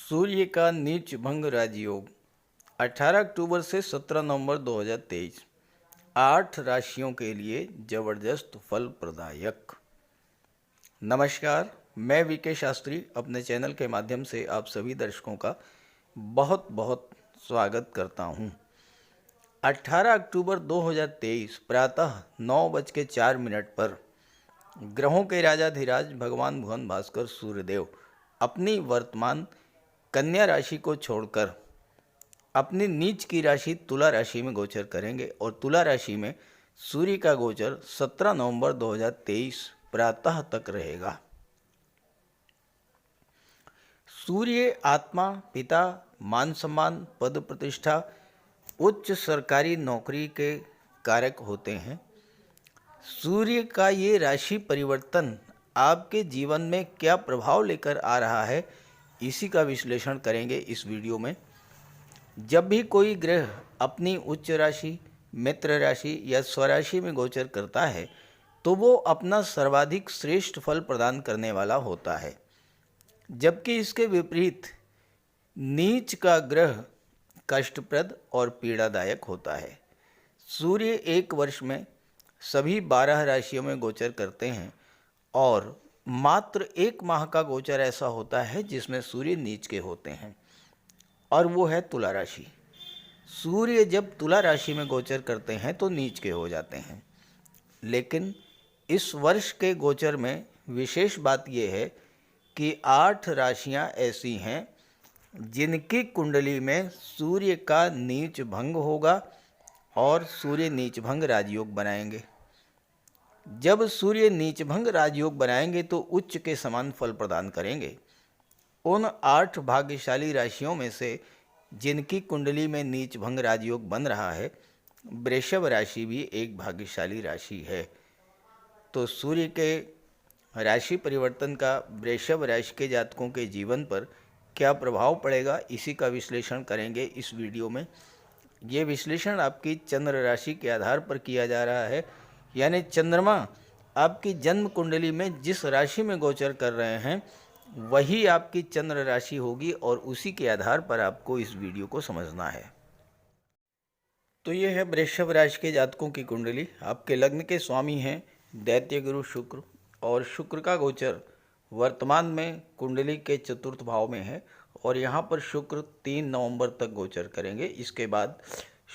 सूर्य का नीच भंग राजयोग 18 अक्टूबर से 17 नवंबर 2023 8 राशियों के लिए जबरदस्त फल प्रदायक। नमस्कार, मैं वीके शास्त्री अपने चैनल के माध्यम से आप सभी दर्शकों का बहुत बहुत स्वागत करता हूं। 18 अक्टूबर 2023 प्रातः 9:04 पर ग्रहों के राजाधिराज भगवान भुवन भास्कर सूर्यदेव अपनी वर्तमान कन्या राशि को छोड़कर अपनी नीच की राशि तुला राशि में गोचर करेंगे और तुला राशि में सूर्य का गोचर 17 नवंबर 2023 प्रातः तक रहेगा। सूर्य आत्मा, पिता, मान सम्मान, पद प्रतिष्ठा, उच्च सरकारी नौकरी के कारक होते हैं। सूर्य का ये राशि परिवर्तन आपके जीवन में क्या प्रभाव लेकर आ रहा है, इसी का विश्लेषण करेंगे इस वीडियो में। जब भी कोई ग्रह अपनी उच्च राशि, मित्र राशि या स्वराशि में गोचर करता है तो वो अपना सर्वाधिक श्रेष्ठ फल प्रदान करने वाला होता है, जबकि इसके विपरीत नीच का ग्रह कष्टप्रद और पीड़ादायक होता है। सूर्य एक वर्ष में सभी 12 राशियों में गोचर करते हैं और मात्र 1 माह का गोचर ऐसा होता है जिसमें सूर्य नीच के होते हैं, और वो है तुला राशि। सूर्य जब तुला राशि में गोचर करते हैं तो नीच के हो जाते हैं, लेकिन इस वर्ष के गोचर में विशेष बात यह है कि 8 राशियां ऐसी हैं जिनकी कुंडली में सूर्य का नीच भंग होगा और सूर्य नीच भंग राजयोग बनाएंगे। जब सूर्य नीच भंग राजयोग बनाएंगे तो उच्च के समान फल प्रदान करेंगे। उन 8 भाग्यशाली राशियों में से जिनकी कुंडली में नीच भंग राजयोग बन रहा है, वृषभ राशि भी एक भाग्यशाली राशि है। तो सूर्य के राशि परिवर्तन का वृषभ राशि के जातकों के जीवन पर क्या प्रभाव पड़ेगा, इसी का विश्लेषण करेंगे इस वीडियो में। ये विश्लेषण आपकी चंद्र राशि के आधार पर किया जा रहा है, यानी चंद्रमा आपकी जन्म कुंडली में जिस राशि में गोचर कर रहे हैं वही आपकी चंद्र राशि होगी और उसी के आधार पर आपको इस वीडियो को समझना है। तो ये है वृषभ राशि के जातकों की कुंडली। आपके लग्न के स्वामी हैं दैत्य गुरु शुक्र, और शुक्र का गोचर वर्तमान में कुंडली के चतुर्थ भाव में है और यहाँ पर शुक्र 3 नवंबर तक गोचर करेंगे। इसके बाद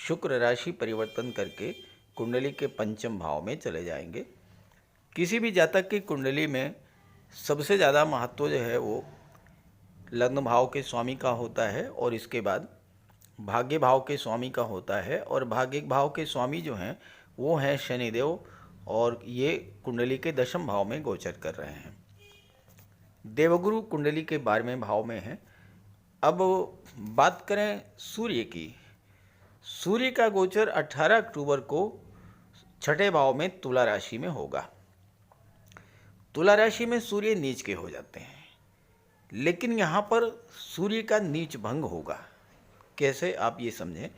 शुक्र राशि परिवर्तन करके कुंडली के पंचम भाव में चले जाएंगे। किसी भी जातक की कुंडली में सबसे ज़्यादा महत्व जो है वो लग्न भाव के स्वामी का होता है और इसके बाद भाग्य भाव के स्वामी का होता है, और भाग्य भाव के स्वामी जो हैं वो हैं शनिदेव, और ये कुंडली के दशम भाव में गोचर कर रहे हैं। देवगुरु कुंडली के 12वें भाव में हैं। अब बात करें सूर्य की। सूर्य का गोचर 18 अक्टूबर को 6ठे भाव में तुला राशि में होगा। तुला राशि में सूर्य नीच के हो जाते हैं, लेकिन यहाँ पर सूर्य का नीच भंग होगा। कैसे, आप ये समझें।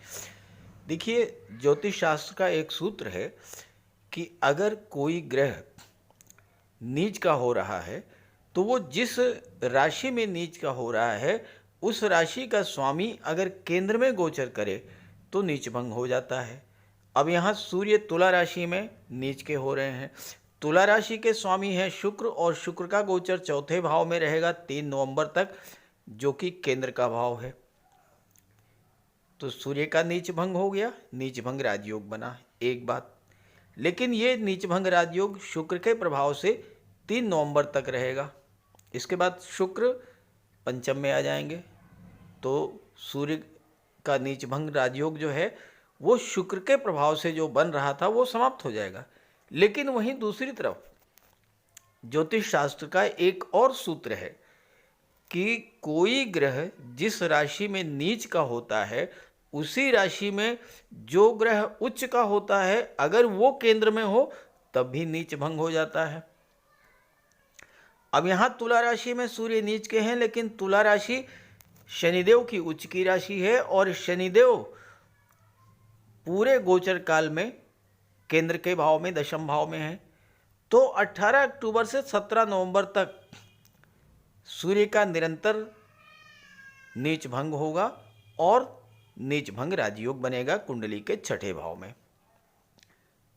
देखिए, ज्योतिष शास्त्र का एक सूत्र है कि अगर कोई ग्रह नीच का हो रहा है तो वो जिस राशि में नीच का हो रहा है उस राशि का स्वामी अगर केंद्र में गोचर करे तो नीच भंग हो जाता है। अब यहाँ सूर्य तुला राशि में नीच के हो रहे हैं। तुला राशि के स्वामी हैं शुक्र, और शुक्र का गोचर चौथे भाव में रहेगा 3 नवंबर तक, जो कि केंद्र का भाव है। तो सूर्य का नीच भंग हो गया, नीच भंग राजयोग बना, एक बात। लेकिन ये नीच भंग राजयोग शुक्र के प्रभाव से 3 नवंबर तक रहेगा। इसके बाद शुक्र पंचम में आ जाएंगे, तो सूर्य का नीच भंग राजयोग जो है वो शुक्र के प्रभाव से जो बन रहा था वो समाप्त हो जाएगा। लेकिन वहीं दूसरी तरफ ज्योतिष शास्त्र का एक और सूत्र है कि कोई ग्रह जिस राशि में नीच का होता है उसी राशि में जो ग्रह उच्च का होता है अगर वो केंद्र में हो तब भी नीच भंग हो जाता है। अब यहाँ तुला राशि में सूर्य नीच के हैं, लेकिन तुला राशि शनिदेव की उच्च की राशि है और शनिदेव पूरे गोचर काल में केंद्र के भाव में दशम भाव में है। तो 18 अक्टूबर से 17 नवंबर तक सूर्य का निरंतर नीच भंग होगा और नीच भंग राजयोग बनेगा कुंडली के छठे भाव में।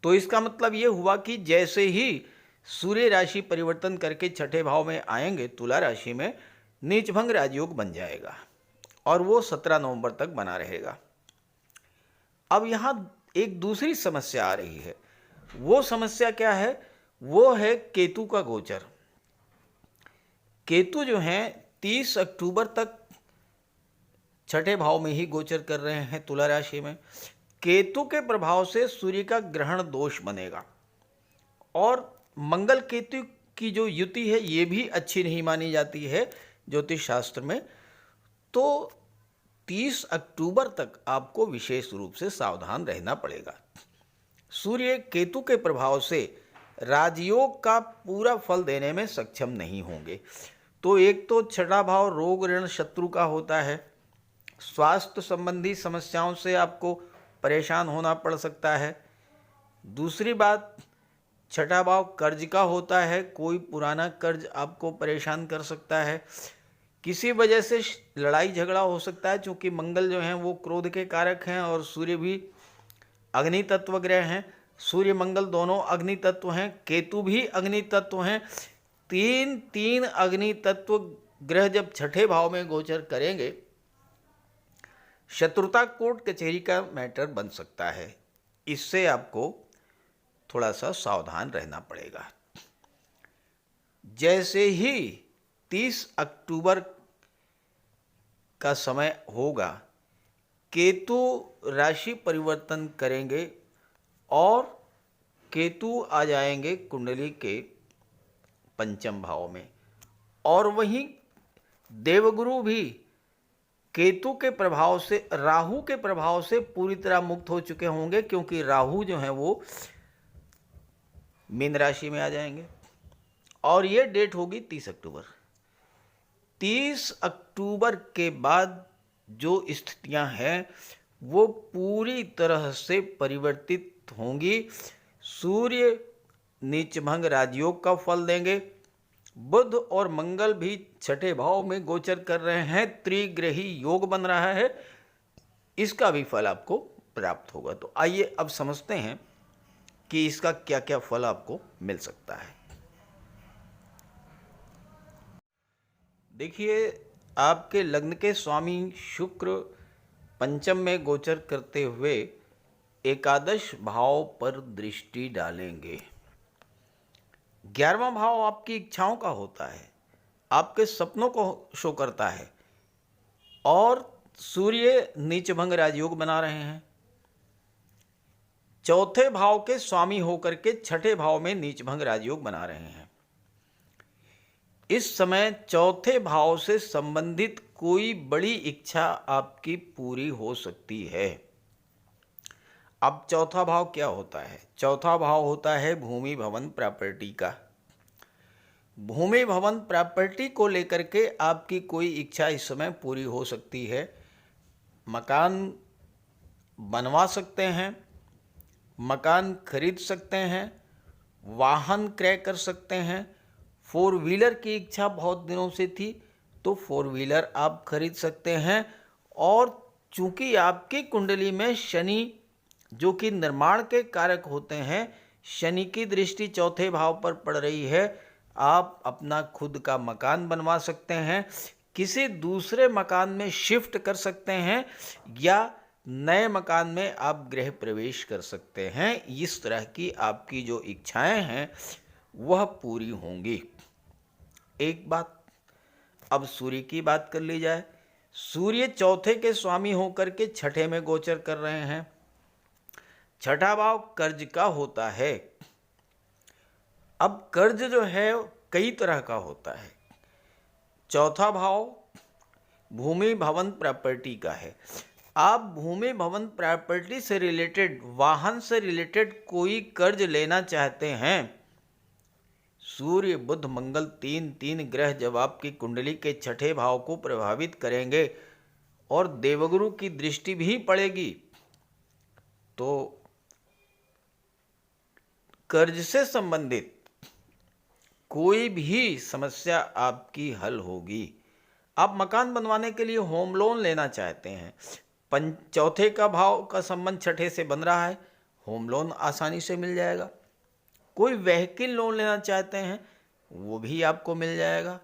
तो इसका मतलब ये हुआ कि जैसे ही सूर्य राशि परिवर्तन करके छठे भाव में आएंगे तुला राशि में, नीच भंग राजयोग बन जाएगा और वो 17 नवंबर तक बना रहेगा। अब यहाँ एक दूसरी समस्या आ रही है। वो समस्या क्या है? वो है केतु का गोचर। केतु जो हैं 30 अक्टूबर तक छठे भाव में ही गोचर कर रहे हैं तुला राशि में। केतु के प्रभाव से सूर्य का ग्रहण दोष बनेगा और मंगल केतु की जो युति है ये भी अच्छी नहीं मानी जाती है ज्योतिष शास्त्र में। तो 30 अक्टूबर तक आपको विशेष रूप से सावधान रहना पड़ेगा। सूर्य केतु के प्रभाव से राजयोग का पूरा फल देने में सक्षम नहीं होंगे। तो एक तो छठा भाव रोग ऋण शत्रु का होता है, स्वास्थ्य संबंधी समस्याओं से आपको परेशान होना पड़ सकता है। दूसरी बात, छठा भाव कर्ज का होता है, कोई पुराना कर्ज आपको परेशान कर सकता है। किसी वजह से लड़ाई झगड़ा हो सकता है, क्योंकि मंगल जो हैं वो क्रोध के कारक हैं और सूर्य भी अग्नि तत्व ग्रह हैं। सूर्य मंगल दोनों अग्नि तत्व हैं, केतु भी अग्नि तत्व हैं। तीन अग्नि तत्व ग्रह जब छठे भाव में गोचर करेंगे, शत्रुता कोर्ट कचहरी का मैटर बन सकता है। इससे आपको थोड़ा सा सावधान रहना पड़ेगा। जैसे ही 30 अक्टूबर का समय होगा, केतु राशि परिवर्तन करेंगे और केतु आ जाएंगे कुंडली के पंचम भाव में। और वहीं देवगुरु भी केतु के प्रभाव से, राहु के प्रभाव से पूरी तरह मुक्त हो चुके होंगे, क्योंकि राहु जो है वो मीन राशि में आ जाएंगे और ये डेट होगी 30 अक्टूबर। 30 अक्टूबर के बाद जो स्थितियां हैं वो पूरी तरह से परिवर्तित होंगी। सूर्य नीच भंग राजयोग का फल देंगे, बुध और मंगल भी छठे भाव में गोचर कर रहे हैं, त्रिग्रही योग बन रहा है, इसका भी फल आपको प्राप्त होगा। तो आइए अब समझते हैं कि इसका क्या क्या फल आपको मिल सकता है। देखिए, आपके लग्न के स्वामी शुक्र पंचम में गोचर करते हुए एकादश भाव पर दृष्टि डालेंगे। 11वां भाव आपकी इच्छाओं का होता है, आपके सपनों को शो करता है और सूर्य नीच भंग राजयोग बना रहे हैं। चौथे भाव के स्वामी होकर के छठे भाव में नीच भंग राजयोग बना रहे हैं। इस समय चौथे भाव से संबंधित कोई बड़ी इच्छा आपकी पूरी हो सकती है। अब चौथा भाव क्या होता है? चौथा भाव होता है भूमि भवन प्रॉपर्टी का। भूमि भवन प्रॉपर्टी को लेकर के आपकी कोई इच्छा इस समय पूरी हो सकती है। मकान बनवा सकते हैं, मकान खरीद सकते हैं, वाहन क्रय कर सकते हैं। 4 व्हीलर की इच्छा बहुत दिनों से थी तो 4 व्हीलर आप खरीद सकते हैं। और चूंकि आपकी कुंडली में शनि जो कि निर्माण के कारक होते हैं, शनि की दृष्टि चौथे भाव पर पड़ रही है, आप अपना खुद का मकान बनवा सकते हैं, किसी दूसरे मकान में शिफ्ट कर सकते हैं या नए मकान में आप गृह प्रवेश कर सकते हैं। इस तरह की आपकी जो इच्छाएं हैं वह पूरी होंगी। एक बात, अब सूर्य की बात कर ली जाए। सूर्य चौथे के स्वामी होकर के छठे में गोचर कर रहे हैं। छठा भाव कर्ज का होता है। अब कर्ज जो है कई तरह का होता है। चौथा भाव भूमि भवन प्रॉपर्टी का है। आप भूमि भवन प्रॉपर्टी से रिलेटेड, वाहन से रिलेटेड कोई कर्ज लेना चाहते हैं, सूर्य बुध मंगल तीन ग्रह जब आपकी कुंडली के छठे भाव को प्रभावित करेंगे और देवगुरु की दृष्टि भी पड़ेगी, तो कर्ज से संबंधित कोई भी समस्या आपकी हल होगी। आप मकान बनवाने के लिए होम लोन लेना चाहते हैं, चौथे का भाव का संबंध छठे से बन रहा है, होम लोन आसानी से मिल जाएगा। कोई व्हीकल लोन लेना चाहते हैं, वो भी आपको मिल जाएगा।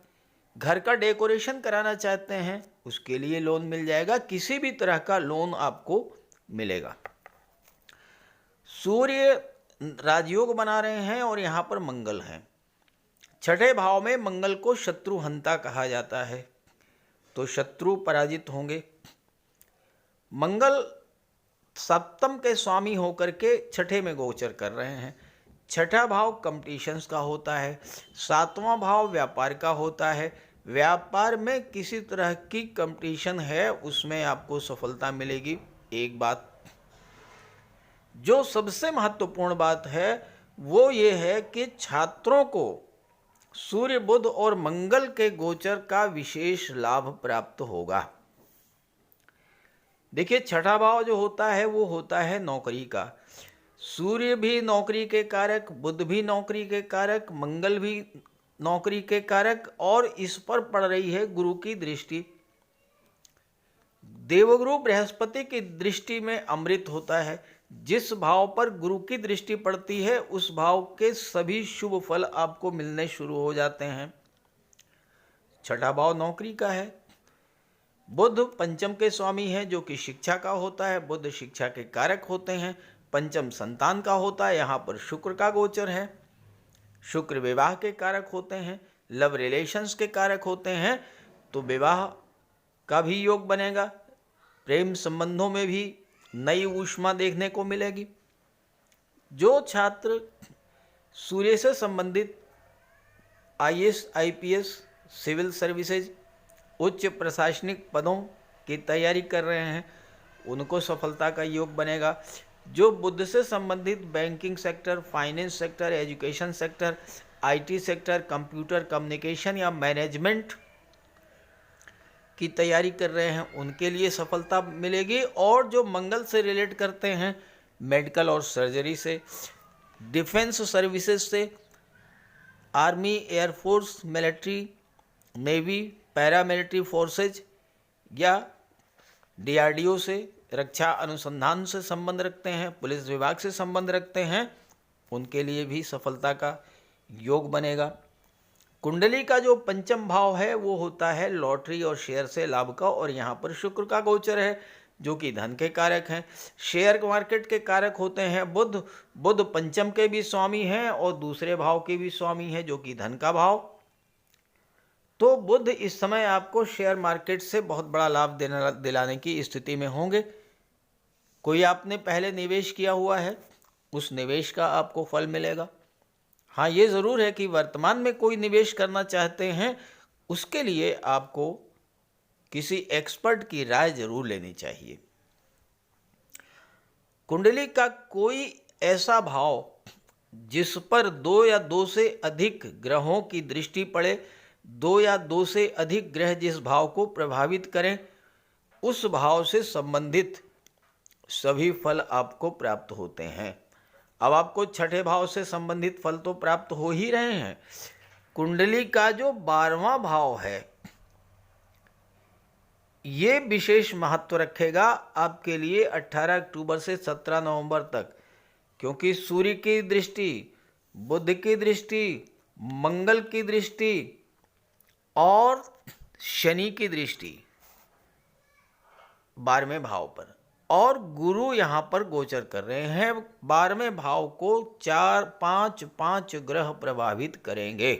घर का डेकोरेशन कराना चाहते हैं, उसके लिए लोन मिल जाएगा। किसी भी तरह का लोन आपको मिलेगा। सूर्य राजयोग बना रहे हैं और यहाँ पर मंगल है। छठे भाव में मंगल को शत्रुहंता कहा जाता है, तो शत्रु पराजित होंगे। मंगल सप्तम के स्वामी होकर के छठे में गोचर कर रहे हैं। छठा भाव कंपटीशंस का होता है, सातवां भाव व्यापार का होता है। व्यापार में किसी तरह की कंपटीशन है, उसमें आपको सफलता मिलेगी। एक बात जो सबसे महत्वपूर्ण बात है वो ये है कि छात्रों को सूर्य बुध और मंगल के गोचर का विशेष लाभ प्राप्त होगा। देखिए, छठा भाव जो होता है वो होता है नौकरी का। सूर्य भी नौकरी के कारक, बुध भी नौकरी के कारक, मंगल भी नौकरी के कारक, और इस पर पड़ रही है गुरु की दृष्टि। देवगुरु बृहस्पति की दृष्टि में अमृत होता है। जिस भाव पर गुरु की दृष्टि पड़ती है उस भाव के सभी शुभ फल आपको मिलने शुरू हो जाते हैं। छठा भाव नौकरी का है। बुध पंचम के स्वामी है, जो कि शिक्षा का होता है। बुध शिक्षा के कारक होते हैं। पंचम संतान का होता है। यहाँ पर शुक्र का गोचर है। शुक्र विवाह के कारक होते हैं, लव रिलेशंस के कारक होते हैं, तो विवाह का भी योग बनेगा। प्रेम संबंधों में भी नई ऊष्मा देखने को मिलेगी। जो छात्र सूर्य से संबंधित आईएएस, आईपीएस, सिविल सर्विसेज, उच्च प्रशासनिक पदों की तैयारी कर रहे हैं, उनको सफलता का योग बनेगा। जो बुध से संबंधित banking sector, finance sector, education sector, IT sector, computer communication या मैनेजमेंट की तैयारी कर रहे हैं, उनके लिए सफलता मिलेगी। और जो मंगल से रिलेट करते हैं, मेडिकल और सर्जरी से, डिफेंस सर्विसेज से, army, air force, military, navy, paramilitary forces या डीआरडीओ से, रक्षा अनुसंधान से संबंध रखते हैं, पुलिस विभाग से संबंध रखते हैं, उनके लिए भी सफलता का योग बनेगा। कुंडली का जो पंचम भाव है वो होता है लॉटरी और शेयर से लाभ का, और यहाँ पर शुक्र का गोचर है जो कि धन के कारक हैं। शेयर मार्केट के कारक होते हैं बुध। बुध पंचम के भी स्वामी हैं और दूसरे भाव के भी स्वामी हैं, जो कि धन का भाव। तो बुध इस समय आपको शेयर मार्केट से बहुत बड़ा लाभ दिलाने की स्थिति में होंगे। कोई आपने पहले निवेश किया हुआ है, उस निवेश का आपको फल मिलेगा। हाँ, ये ज़रूर है कि वर्तमान में कोई निवेश करना चाहते हैं, उसके लिए आपको किसी एक्सपर्ट की राय जरूर लेनी चाहिए। कुंडली का कोई ऐसा भाव जिस पर 2 या 2 से अधिक ग्रहों की दृष्टि पड़े, 2 या 2 से अधिक ग्रह जिस भाव को प्रभावित करें, उस भाव से संबंधित सभी फल आपको प्राप्त होते हैं। अब आपको छठे भाव से संबंधित फल तो प्राप्त हो ही रहे हैं। कुंडली का जो 12वां भाव है ये विशेष महत्व रखेगा आपके लिए 18 अक्टूबर से 17 नवंबर तक, क्योंकि सूर्य की दृष्टि, बुध की दृष्टि, मंगल की दृष्टि और शनि की दृष्टि 12वें भाव पर, और गुरु यहाँ पर गोचर कर रहे हैं। 12वें भाव को 4-5 ग्रह प्रभावित करेंगे।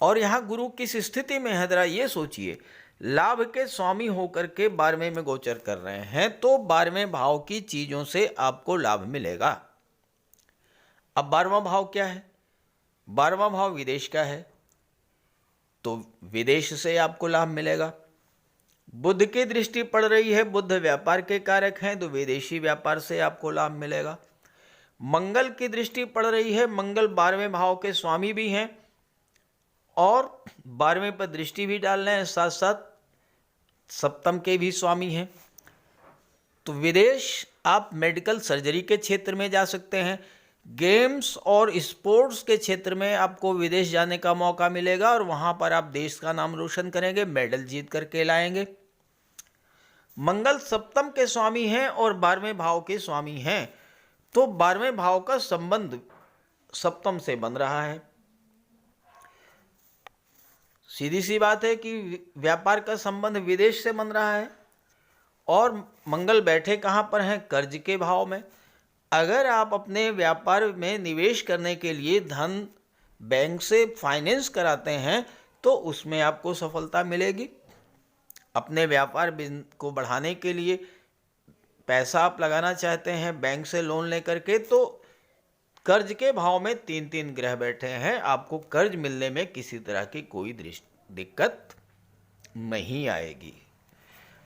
और यहाँ गुरु किस स्थिति में है जरा ये सोचिए। लाभ के स्वामी होकर के 12वें में गोचर कर रहे हैं, तो 12वें भाव की चीजों से आपको लाभ मिलेगा। अब 12वां भाव क्या है? 12वां भाव विदेश का है, तो विदेश से आपको लाभ मिलेगा। बुध की दृष्टि पड़ रही है, बुध व्यापार के कारक हैं, तो विदेशी व्यापार से आपको लाभ मिलेगा। मंगल की दृष्टि पड़ रही है, मंगल 12वें भाव के स्वामी भी हैं और 12वें पर दृष्टि भी डाल रहे हैं, साथ साथ सप्तम के भी स्वामी हैं। तो विदेश आप मेडिकल सर्जरी के क्षेत्र में जा सकते हैं, गेम्स और स्पोर्ट्स के क्षेत्र में आपको विदेश जाने का मौका मिलेगा और वहाँ पर आप देश का नाम रोशन करेंगे, मेडल जीत करके लाएंगे। मंगल सप्तम के स्वामी हैं और 12वें भाव के स्वामी हैं, तो 12वें भाव का संबंध सप्तम से बन रहा है। सीधी सी बात है कि व्यापार का संबंध विदेश से बन रहा है और मंगल बैठे कहाँ पर हैं? कर्ज के भाव में। अगर आप अपने व्यापार में निवेश करने के लिए धन बैंक से फाइनेंस कराते हैं तो उसमें आपको सफलता मिलेगी। अपने व्यापार को बढ़ाने के लिए पैसा आप लगाना चाहते हैं बैंक से लोन लेकर के, तो कर्ज के भाव में 3 ग्रह बैठे हैं, आपको कर्ज मिलने में किसी तरह की कोई दिक्कत नहीं आएगी।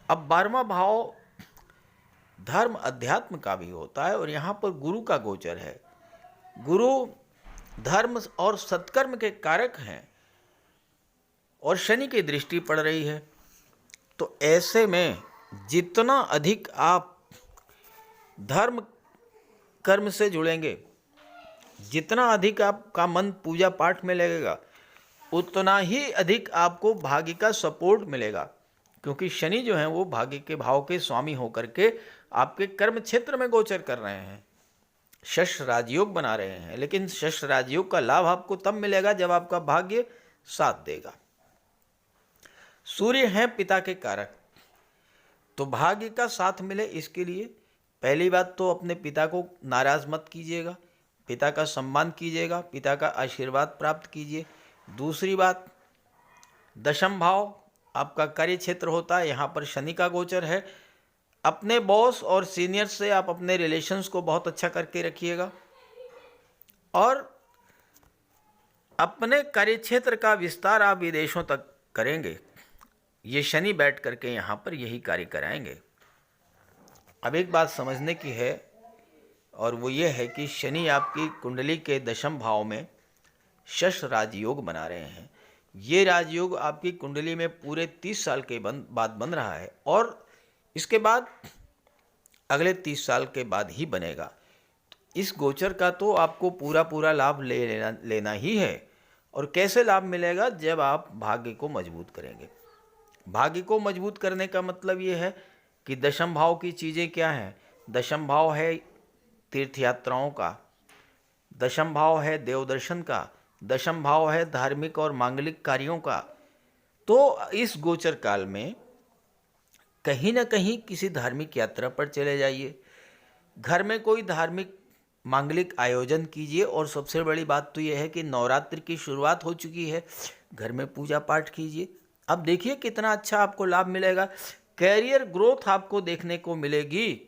अब 12वां भाव धर्म अध्यात्म का भी होता है और यहाँ पर गुरु का गोचर है। गुरु धर्म और सत्कर्म के कारक हैं और शनि की दृष्टि पड़ रही है, तो ऐसे में जितना अधिक आप धर्म कर्म से जुड़ेंगे, जितना अधिक आपका मन पूजा पाठ में लगेगा, उतना ही अधिक आपको भाग्य का सपोर्ट मिलेगा, क्योंकि शनि जो है वो भाग्य के भाव के स्वामी होकर के आपके कर्म क्षेत्र में गोचर कर रहे हैं, शश राजयोग बना रहे हैं। लेकिन शश राजयोग का लाभ आपको तब मिलेगा जब आपका भाग्य साथ देगा। सूर्य हैं पिता के कारक, तो भाग्य का साथ मिले इसके लिए पहली बात तो अपने पिता को नाराज मत कीजिएगा, पिता का सम्मान कीजिएगा, पिता का आशीर्वाद प्राप्त कीजिए। दूसरी बात, दशम भाव आपका कार्य क्षेत्र होता है, यहाँ पर शनि का गोचर है। अपने बॉस और सीनियर से आप अपने रिलेशंस को बहुत अच्छा करके रखिएगा और अपने कार्य क्षेत्र का विस्तार आप विदेशों तक करेंगे। ये शनि बैठ करके यहाँ पर यही कार्य कराएंगे। अब एक बात समझने की है और वो ये है कि शनि आपकी कुंडली के दशम भाव में शश राजयोग बना रहे हैं। ये राजयोग आपकी कुंडली में पूरे 30 साल के बाद बन रहा है और इसके बाद अगले 30 साल के बाद ही बनेगा। इस गोचर का तो आपको पूरा लाभ लेना ही है। और कैसे लाभ मिलेगा? जब आप भाग्य को मजबूत करेंगे। भाग्य को मजबूत करने का मतलब ये है कि दशम भाव की चीज़ें क्या हैं? दशम भाव है तीर्थ यात्राओं का, दशम भाव है देवदर्शन का, दशम भाव है धार्मिक और मांगलिक कार्यों का। तो इस गोचर काल में कहीं ना कहीं किसी धार्मिक यात्रा पर चले जाइए, घर में कोई धार्मिक मांगलिक आयोजन कीजिए। और सबसे बड़ी बात तो यह है कि नवरात्रि की शुरुआत हो चुकी है, घर में पूजा पाठ कीजिए। अब देखिए कितना अच्छा आपको लाभ मिलेगा, कैरियर ग्रोथ आपको देखने को मिलेगी।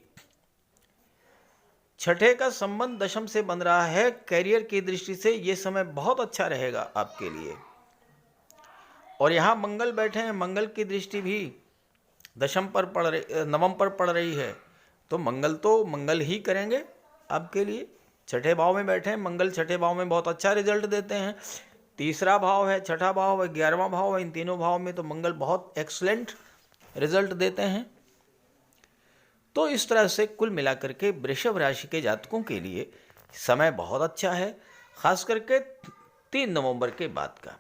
छठे का संबंध दशम से बन रहा है, कैरियर की दृष्टि से ये समय बहुत अच्छा रहेगा आपके लिए। और यहाँ मंगल बैठे हैं, मंगल की दृष्टि भी दशम पर पड़ रही, नवम पर पड़ रही है, तो मंगल ही करेंगे आपके लिए। छठे भाव में बैठे हैं मंगल, छठे भाव में बहुत अच्छा रिजल्ट देते हैं। तीसरा भाव है, छठा भाव है, 11वां भाव है, इन तीनों भाव में तो मंगल बहुत एक्सलेंट रिजल्ट देते हैं। तो इस तरह से कुल मिलाकर के वृषभ राशि के जातकों के लिए समय बहुत अच्छा है, खास करके 3 नवंबर के बाद का।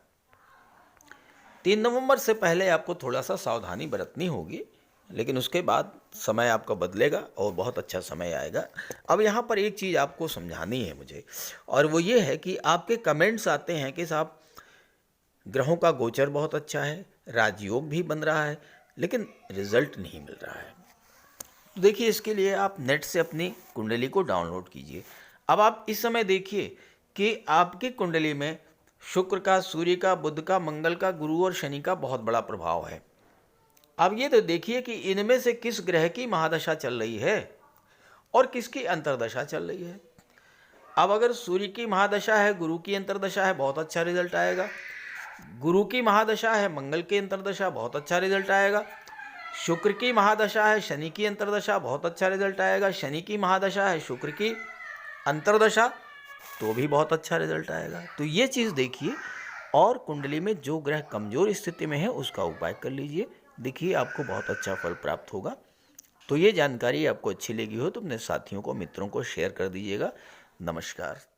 3 नवंबर से पहले आपको थोड़ा सा सावधानी बरतनी होगी, लेकिन उसके बाद समय आपका बदलेगा और बहुत अच्छा समय आएगा। अब यहाँ पर एक चीज़ आपको समझानी है मुझे, और वो ये है कि आपके कमेंट्स आते हैं कि साहब ग्रहों का गोचर बहुत अच्छा है, राजयोग भी बन रहा है, लेकिन रिजल्ट नहीं मिल रहा है। तो देखिए, इसके लिए आप नेट से अपनी कुंडली को डाउनलोड कीजिए। अब आप इस समय देखिए कि आपकी कुंडली में शुक्र का, सूर्य का, बुध का, मंगल का, गुरु और शनि का बहुत बड़ा प्रभाव है। अब ये तो देखिए कि इनमें से किस ग्रह की महादशा चल रही है और किसकी अंतर्दशा चल रही है। अब अगर सूर्य की महादशा है, गुरु की अंतर्दशा है, बहुत अच्छा रिजल्ट आएगा। गुरु की महादशा है, मंगल की अंतर्दशा, बहुत अच्छा रिजल्ट आएगा। शुक्र की महादशा है, शनि की अंतर्दशा, बहुत अच्छा रिजल्ट आएगा। शनि की महादशा है, शुक्र की अंतर्दशा, तो भी बहुत अच्छा रिजल्ट आएगा। तो ये चीज़ देखिए, और कुंडली में जो ग्रह कमज़ोर स्थिति में है उसका उपाय कर लीजिए, देखिए आपको बहुत अच्छा फल प्राप्त होगा। तो ये जानकारी आपको अच्छी लगी हो तो अपने साथियों को, मित्रों को शेयर कर दीजिएगा। नमस्कार।